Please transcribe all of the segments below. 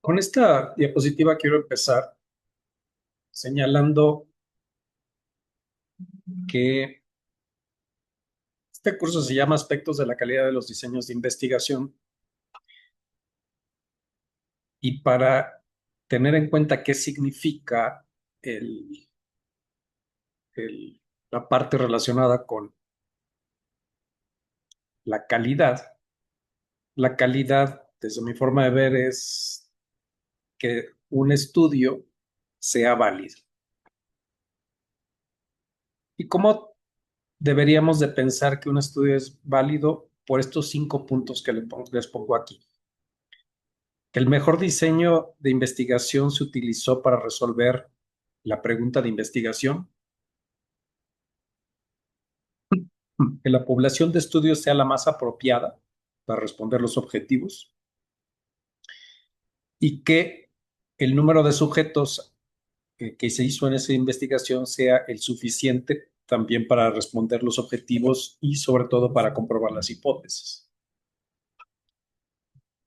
Con esta diapositiva quiero empezar señalando que este curso se llama Aspectos de la calidad de los diseños de investigación y para tener en cuenta qué significa el- el- la parte relacionada con la calidad. La calidad, desde mi forma de ver, es que un estudio sea válido. ¿Y cómo deberíamos de pensar que un estudio es válido? Por estos 5 puntos que les pongo aquí. Que el mejor diseño de investigación se utilizó para resolver la pregunta de investigación, que la población de estudios sea la más apropiada para responder los objetivos y que el número de sujetos que se hizo en esa investigación sea el suficiente también para responder los objetivos y sobre todo para comprobar las hipótesis.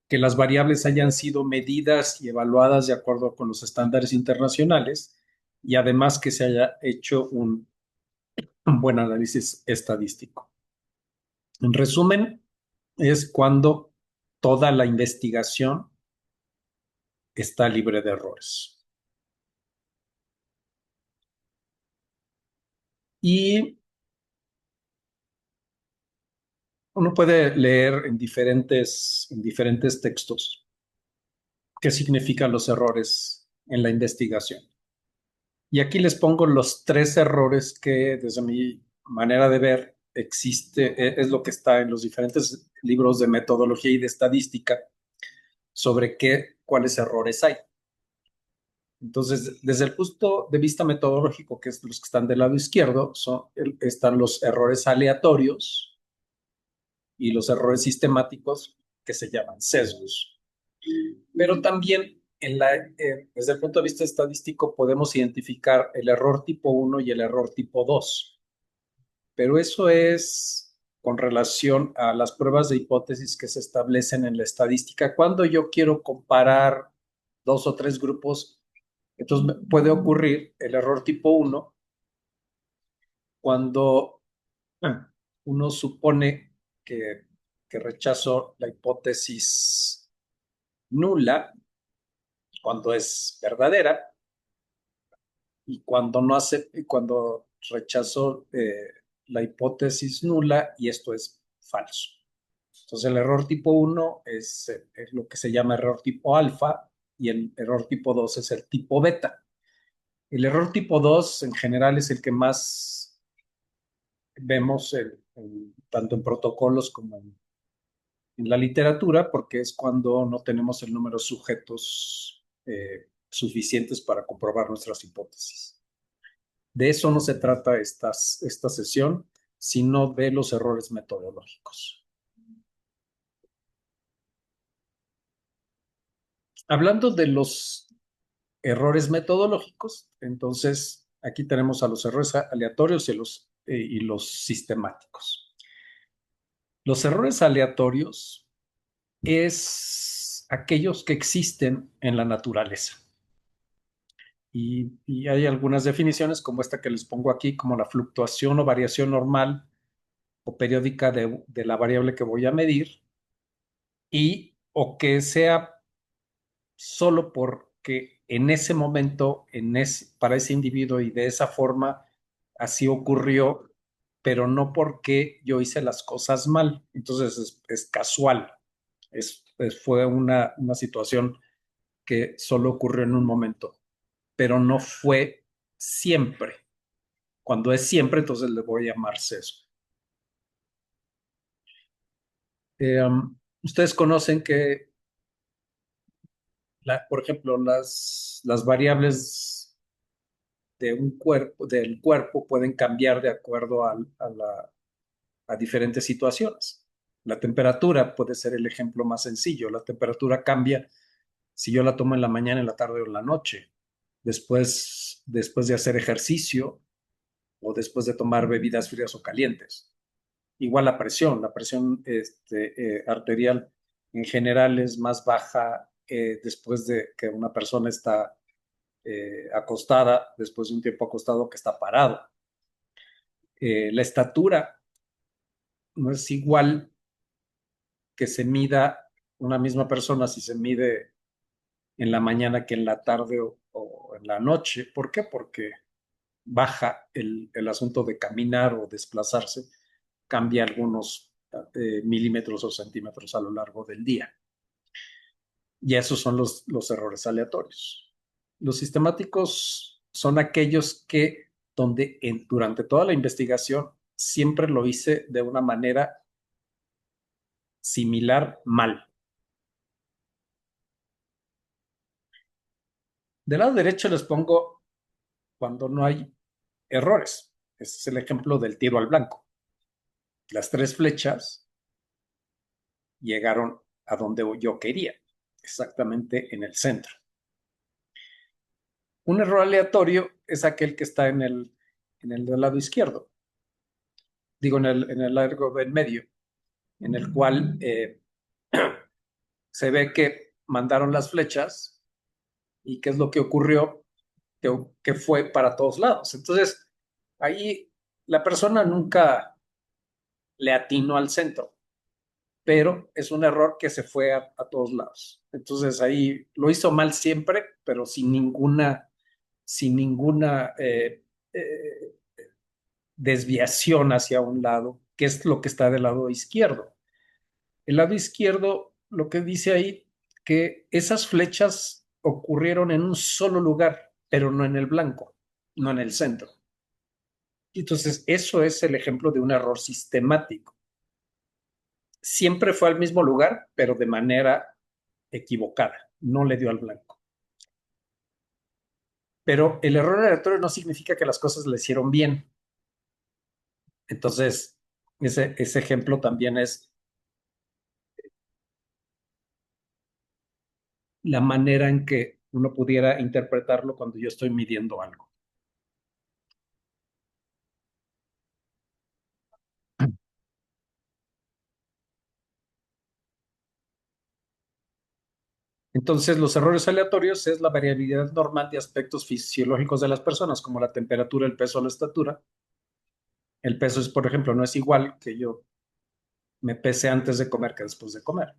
Que las variables hayan sido medidas y evaluadas de acuerdo con los estándares internacionales y además que se haya hecho un buen análisis estadístico. En resumen, es cuando toda la investigación está libre de errores. Y uno puede leer en diferentes textos qué significan los errores en la investigación. Y aquí les pongo los 3 errores que, desde mi manera de ver, es lo que está en los diferentes libros de metodología y de estadística sobre cuáles errores hay. Entonces, desde el punto de vista metodológico, que es los que están del lado izquierdo, están los errores aleatorios y los errores sistemáticos que se llaman sesgos. Pero también desde el punto de vista estadístico podemos identificar el error tipo 1 y el error tipo 2. Pero eso es con relación a las pruebas de hipótesis que se establecen en la estadística. Cuando yo quiero comparar 2 o 3 grupos, entonces puede ocurrir el error tipo 1 cuando uno supone que rechazó la hipótesis nula cuando es verdadera y cuando no hace, cuando rechazó la hipótesis nula y esto es falso. Entonces el error tipo 1 es lo que se llama error tipo alfa y el error tipo 2 es el tipo beta. El error tipo 2 en general es el que más vemos tanto en protocolos como en la literatura, porque es cuando no tenemos el número de sujetos suficientes para comprobar nuestras hipótesis. De eso no se trata esta sesión, sino de los errores metodológicos. Hablando de los errores metodológicos, entonces aquí tenemos a los errores aleatorios y los sistemáticos. Los errores aleatorios es aquellos que existen en la naturaleza. Y hay algunas definiciones como esta que les pongo aquí, como la fluctuación o variación normal o periódica de la variable que voy a medir, y o que sea solo porque en ese momento, para ese individuo y de esa forma, así ocurrió, pero no porque yo hice las cosas mal. Entonces es casual, fue una situación que solo ocurrió en un momento, pero no fue siempre. Cuando es siempre, entonces le voy a llamar sesgo. Ustedes conocen que, por ejemplo, las variables del cuerpo pueden cambiar de acuerdo a diferentes situaciones. La temperatura puede ser el ejemplo más sencillo. La temperatura cambia si yo la tomo en la mañana, en la tarde o en la noche, después de hacer ejercicio o después de tomar bebidas frías o calientes. Igual la presión arterial en general es más baja después de que una persona está acostada, después de un tiempo acostado, que está parado. La estatura no es igual que se mida una misma persona si se mide en la mañana que en la tarde o en la noche. ¿Por qué? Porque baja el asunto de caminar o desplazarse, cambia algunos milímetros o centímetros a lo largo del día. Y esos son los errores aleatorios. Los sistemáticos son aquellos que donde durante toda la investigación siempre lo hice de una manera similar mal. Del lado derecho les pongo cuando no hay errores. Este es el ejemplo del tiro al blanco. Las tres flechas llegaron a donde yo quería, exactamente en el centro. Un error aleatorio es aquel que está en el del lado izquierdo, digo en el largo del medio, en el cual se ve que mandaron las flechas y qué es lo que ocurrió, que fue para todos lados. Entonces, ahí la persona nunca le atinó al centro, pero es un error que se fue a todos lados. Entonces ahí lo hizo mal siempre, pero sin ninguna eh, desviación hacia un lado, que es lo que está del lado izquierdo. El lado izquierdo, lo que dice ahí, que esas flechas ocurrieron en un solo lugar, pero no en el blanco, no en el centro. Entonces, eso es el ejemplo de un error sistemático. Siempre fue al mismo lugar, pero de manera equivocada, no le dio al blanco. Pero el error aleatorio no significa que las cosas le hicieron bien. Entonces, ese ejemplo también es la manera en que uno pudiera interpretarlo cuando yo estoy midiendo algo. Entonces, los errores aleatorios es la variabilidad normal de aspectos fisiológicos de las personas, como la temperatura, el peso o la estatura. El peso es, por ejemplo, no es igual que yo me pese antes de comer que después de comer.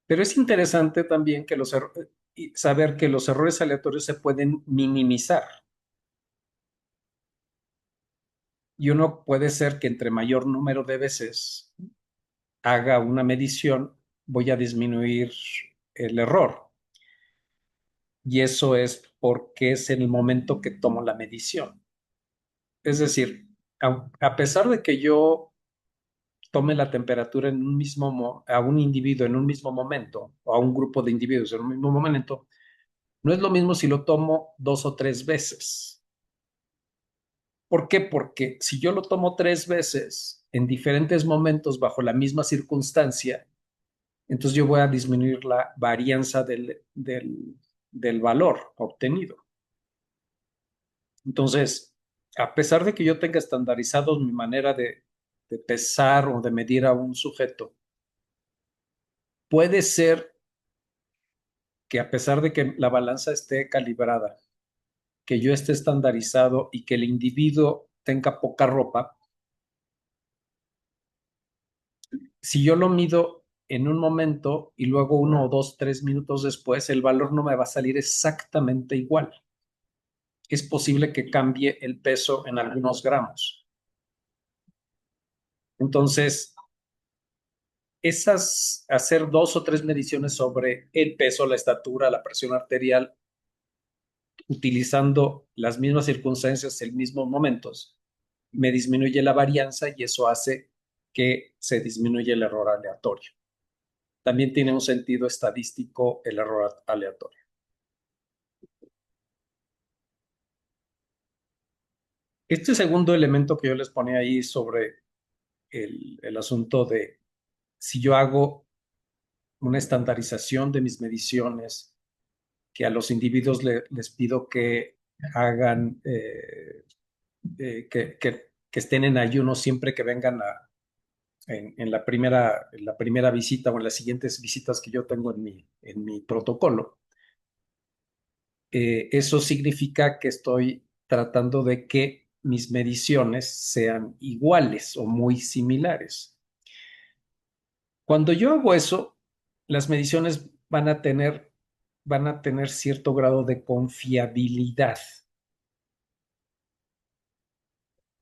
Pero es interesante también que saber que los errores aleatorios se pueden minimizar. Y uno puede ser que entre mayor número de veces haga una medición, voy a disminuir el error. Y eso es porque es en el momento que tomo la medición. Es decir, a pesar de que yo tome la temperatura a un individuo en un mismo momento, o a un grupo de individuos en un mismo momento, no es lo mismo si lo tomo 2 o 3 veces. ¿Por qué? Porque si yo lo tomo 3 veces en diferentes momentos bajo la misma circunstancia, entonces yo voy a disminuir la varianza del valor obtenido. Entonces, a pesar de que yo tenga estandarizado mi manera de pesar o de medir a un sujeto, puede ser que a pesar de que la balanza esté calibrada, que yo esté estandarizado y que el individuo tenga poca ropa, si yo lo mido en un momento y luego 1 o 2, 3 minutos después, el valor no me va a salir exactamente igual. Es posible que cambie el peso en algunos gramos. Entonces, hacer 2 o 3 mediciones sobre el peso, la estatura, la presión arterial, utilizando las mismas circunstancias en mismos momentos, me disminuye la varianza y eso hace que se disminuya el error aleatorio. También tiene un sentido estadístico el error aleatorio. Este segundo elemento que yo les ponía ahí sobre el asunto de si yo hago una estandarización de mis mediciones, que a los individuos les pido que hagan, que estén en ayuno siempre que vengan en la primera visita o en las siguientes visitas que yo tengo en mi protocolo. Eso significa que estoy tratando de que mis mediciones sean iguales o muy similares. Cuando yo hago eso, las mediciones van a tener cierto grado de confiabilidad.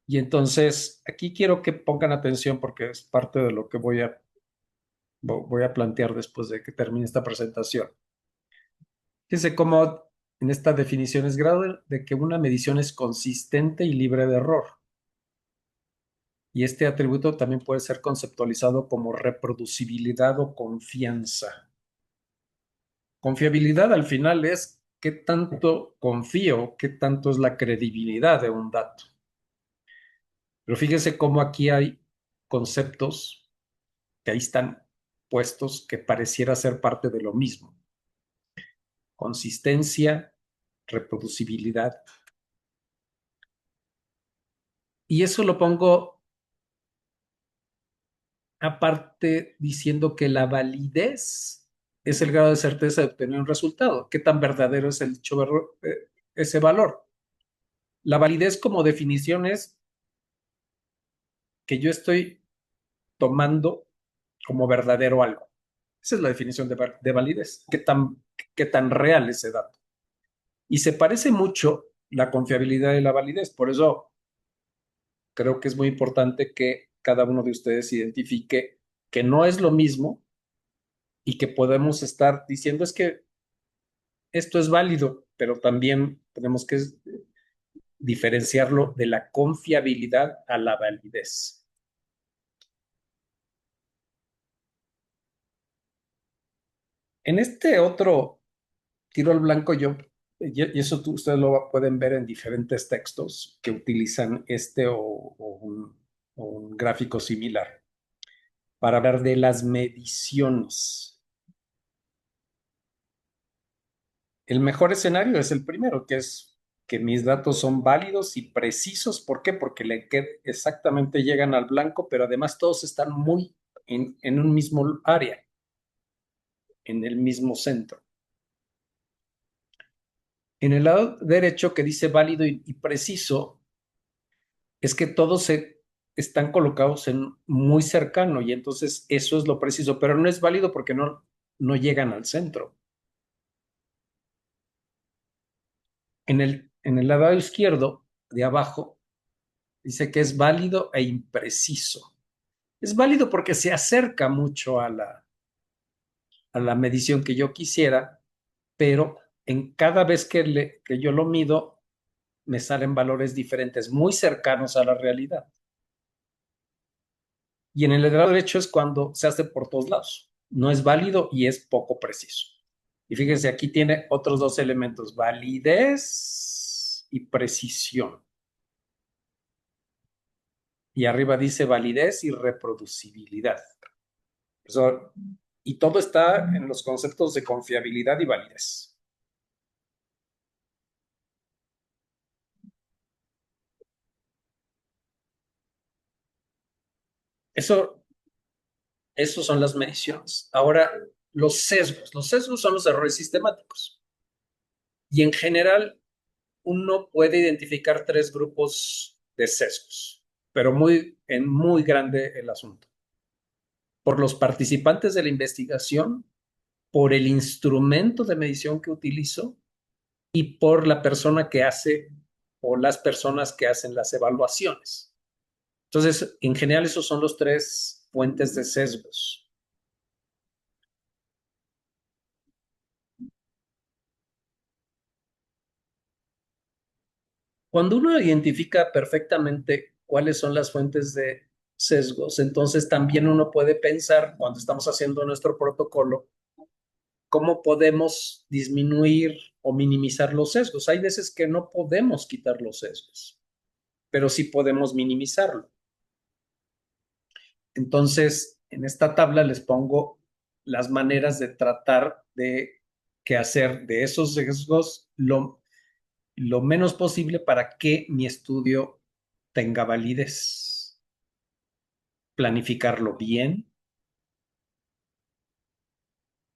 Y entonces, aquí quiero que pongan atención porque es parte de lo que voy a plantear después de que termine esta presentación. Fíjense cómo en esta definición es grado de que una medición es consistente y libre de error. Y este atributo también puede ser conceptualizado como reproducibilidad o confianza. Confiabilidad al final es qué tanto confío, qué tanto es la credibilidad de un dato. Pero fíjense cómo aquí hay conceptos que ahí están puestos que pareciera ser parte de lo mismo. Consistencia, reproducibilidad. Y eso lo pongo aparte diciendo que la validez es el grado de certeza de obtener un resultado. ¿Qué tan verdadero es ese valor? La validez como definición es que yo estoy tomando como verdadero algo. Esa es la definición de validez. Qué tan real ese dato? Y se parece mucho la confiabilidad y la validez. Por eso creo que es muy importante que cada uno de ustedes identifique que no es lo mismo y que podemos estar diciendo es que esto es válido, pero también tenemos que diferenciarlo de la confiabilidad a la validez. En este otro tiro al blanco, y eso ustedes lo pueden ver en diferentes textos que utilizan este o un gráfico similar para hablar de las mediciones. El mejor escenario es el primero, que es que mis datos son válidos y precisos. ¿Por qué? Porque exactamente llegan al blanco, pero además todos están muy en un mismo área, en el mismo centro. En el lado derecho que dice válido y preciso, es que todos están colocados en muy cercano y entonces eso es lo preciso, pero no es válido porque no llegan al centro. En el lado izquierdo, de abajo, dice que es válido e impreciso. Es válido porque se acerca mucho a la medición que yo quisiera, pero en cada vez que yo lo mido, me salen valores diferentes, muy cercanos a la realidad. Y en el lado derecho es cuando se hace por todos lados. No es válido y es poco preciso. Y fíjense, aquí tiene otros dos elementos, validez y precisión. Y arriba dice validez y reproducibilidad. Eso, y todo está en los conceptos de confiabilidad y validez. Eso, eso son las mediciones. Ahora, los sesgos. Los sesgos son los errores sistemáticos. Y en general, uno puede identificar tres grupos de sesgos, pero en muy grande el asunto. Por los participantes de la investigación, por el instrumento de medición que utilizo y por la persona que hace o las personas que hacen las evaluaciones. Entonces, en general, esos son los tres fuentes de sesgos. Cuando uno identifica perfectamente cuáles son las fuentes de sesgos, entonces también uno puede pensar, cuando estamos haciendo nuestro protocolo, cómo podemos disminuir o minimizar los sesgos. Hay veces que no podemos quitar los sesgos, pero sí podemos minimizarlo. Entonces, en esta tabla les pongo las maneras de tratar de que hacer de esos sesgos lo menos posible para que mi estudio tenga validez. planificarlo bien.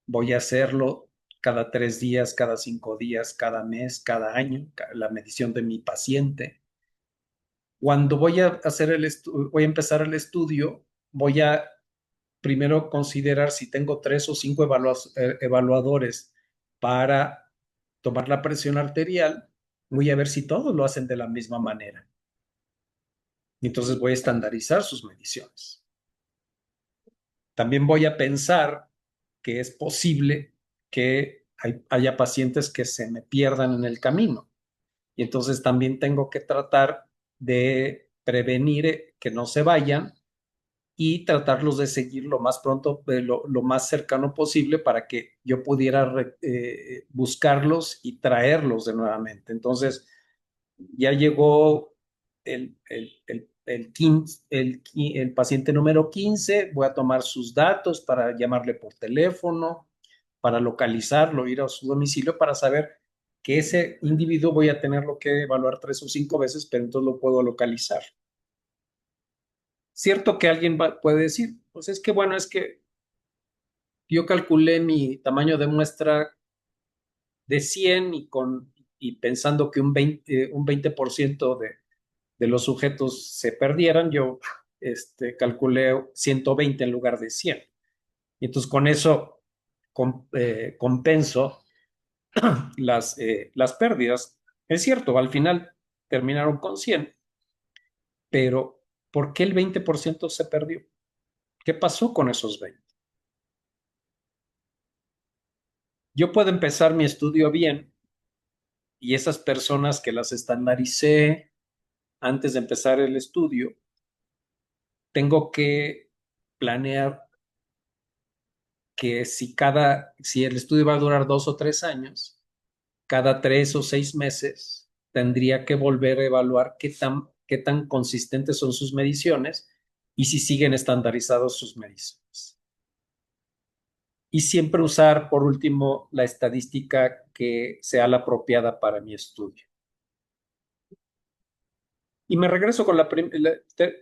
Voy a hacerlo cada 3 días, cada 5 días, cada mes, cada año, la medición de mi paciente. Cuando voy a hacer voy a empezar el estudio, voy a primero considerar si tengo 3 o 5 evaluadores para tomar la presión arterial. Voy a ver si todos lo hacen de la misma manera. Entonces voy a estandarizar sus mediciones. También voy a pensar que es posible que haya pacientes que se me pierdan en el camino. Y entonces también tengo que tratar de prevenir que no se vayan y tratarlos de seguir lo más pronto, lo más cercano posible para que yo pudiera buscarlos y traerlos de nuevamente. Entonces, ya llegó el paciente número 15. Voy a tomar sus datos para llamarle por teléfono, para localizarlo, ir a su domicilio para saber que ese individuo voy a tenerlo que evaluar 3 o 5 veces, pero entonces lo puedo localizar. Cierto que alguien puede decir, pues es que bueno, es que yo calculé mi tamaño de muestra de 100 y pensando que un 20% de los sujetos se perdieran, yo calculé 120 en lugar de 100. Y entonces con eso compenso las pérdidas. Es cierto, al final terminaron con 100, pero ¿por qué el 20% se perdió? ¿Qué pasó con esos 20? Yo puedo empezar mi estudio bien y esas personas que las estandaricé antes de empezar el estudio, tengo que planear que si el estudio va a durar 2 o 3 años, cada 3 o 6 meses tendría que volver a evaluar qué tan consistentes son sus mediciones y si siguen estandarizados sus mediciones. Y siempre usar, por último, la estadística que sea la apropiada para mi estudio. Y me regreso con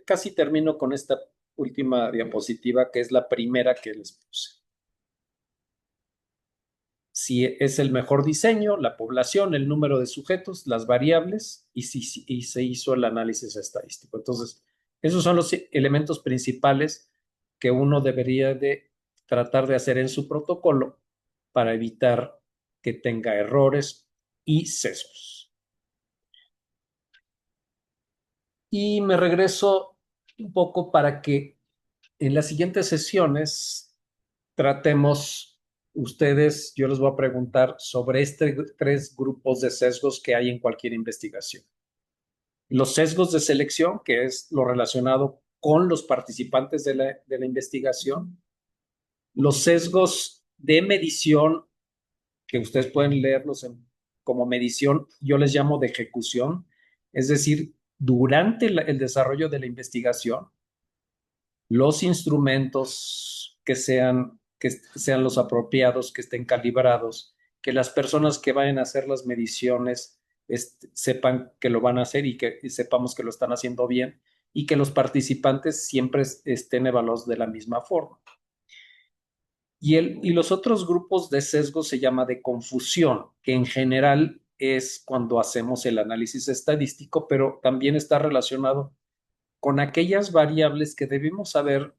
casi termino con esta última diapositiva, que es la primera que les puse. Si es el mejor diseño, la población, el número de sujetos, las variables y si se hizo el análisis estadístico. Entonces, esos son los elementos principales que uno debería de tratar de hacer en su protocolo para evitar que tenga errores y sesgos. Y me regreso un poco para que en las siguientes sesiones tratemos yo les voy a preguntar sobre estos 3 grupos de sesgos que hay en cualquier investigación. Los sesgos de selección, que es lo relacionado con los participantes de la investigación. Los sesgos de medición, que ustedes pueden leerlos como medición, yo les llamo de ejecución, es decir, durante el desarrollo de la investigación, los instrumentos que sean los apropiados, que estén calibrados, que las personas que vayan a hacer las mediciones sepan que lo van a hacer y sepamos que lo están haciendo bien y que los participantes siempre estén evaluados de la misma forma. Y los otros grupos de sesgo se llama de confusión, que en general es cuando hacemos el análisis estadístico, pero también está relacionado con aquellas variables que debemos haber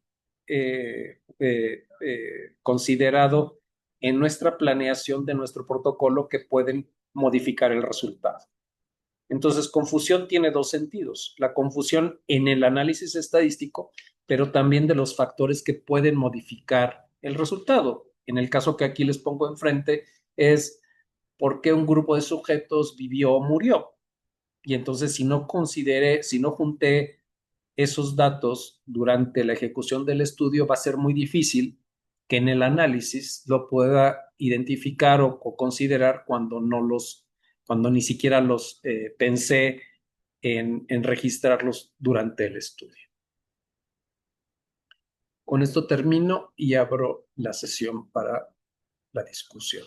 considerado en nuestra planeación de nuestro protocolo que pueden modificar el resultado. Entonces, confusión tiene 2 sentidos: la confusión en el análisis estadístico, pero también de los factores que pueden modificar el resultado. En el caso que aquí les pongo enfrente es por qué un grupo de sujetos vivió o murió. Y entonces, si no junté esos datos durante la ejecución del estudio, va a ser muy difícil que en el análisis lo pueda identificar o considerar cuando ni siquiera los pensé en registrarlos durante el estudio. Con esto termino y abro la sesión para la discusión.